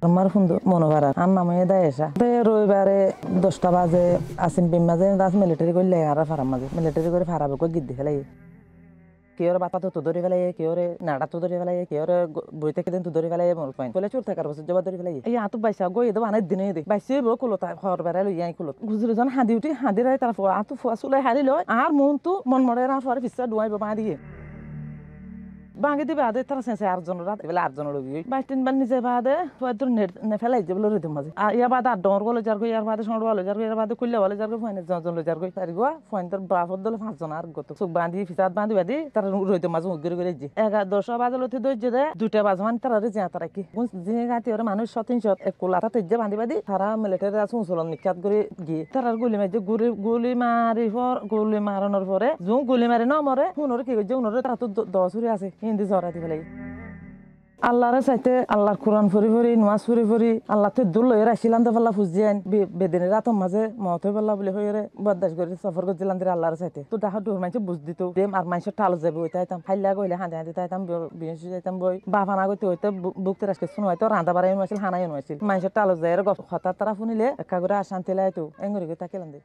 আমার সুন্দর মনোভার আর নামে দেয় এসা রবিবারে 10টা বাজে আসিম বিম মাঝে রাজ মিলিটারি করলে আর ফারাম মাঝে মিলিটারি করে ফারাবে কই গিদ্দি ফেলাই কেউরে বাপা তো ধরে ফেলাই কেউরে নাড়া তো ধরে ফেলাই কেউরে বই থেকে দিন তো ধরে ফেলাই মর পাইন বলে চুর থাকার বছর জবা ধরে ফেলাই এই আতো বাইসা গই দেব আনের দিনে দে বাইসে বো কুলতা হর বেড়াই লই আই কুলত গুজরে জন হাদি উঠি হাদি রাই তার আতো ফুয়া চুলাই হারি লয় আর মন তো মন মরে আর ফরে পিছা ডুয়াইব পা দিয়ে বাঙে দিবে আদে তারা সেন্সে 8 জন রাত বলে 8 জন রবি 22-3 বার নিজে বাদে হয়তো নে ফেলাই যে বলে রিদম মাঝে আর ইয়া বাদে 8 ডর গলে যার গই ইয়ার বাদে সন্ড বলে যার গই ইয়ার বাদে কইলে বলে যার গই ফাইনে জন যার গই তারি গো ফাইন তোর বাফর দলে 5 জন আর গত চোখ বাঁধি ফিসাত বাঁধি তার রইতে মাঝে উগরে করে যে 11-10 বাজে লতে দইজে দে 2টা বাজে মানে তারা যে তারা কি যে গাতি ওরে মানুষ 300 এক কোলাটা তেজে বাঁধি তারা মিলিটারি আছে উসলন নিকাত করে গিয়ে তার গুলি মাঝে গুলি মারানোর পরে জুম গুলি মারে না মরে হুনরে কি কইছে হুনরে তারা তো 10 হরে আছে হিন্দি জরাতি ফেলাই আল্লাহরে চাইতে আল্লাহর কোরআন ফরি নামাজ ফরি আল্লাহ তো দুল লয়ে রাখিলাম দে পাল্লা ফুজিয়ান বেদিনের রাতর মাঝে মত হয়ে পাল্লা বলে হয়ে বদাস করে সফর করছিলাম দে আল্লাহরে চাইতে তো দেখা দূর মাইছে বুঝ দিত দেম আর মাইছে টাল যাবে ওইটা আইতাম ফাইলা কইলে হাঁদে তাইতাম বিনসি যাইতাম বই বাফানা কইতে হইতে বুকতে রাখতে শুনো হয়তো রাঁধা বাড়াই নছিল হানাই নছিল মাইছে টাল যায় হঠাৎ তারা শুনিলে একা করে আশান্তি লাইতো এঙ্গরি তাকিলাম দে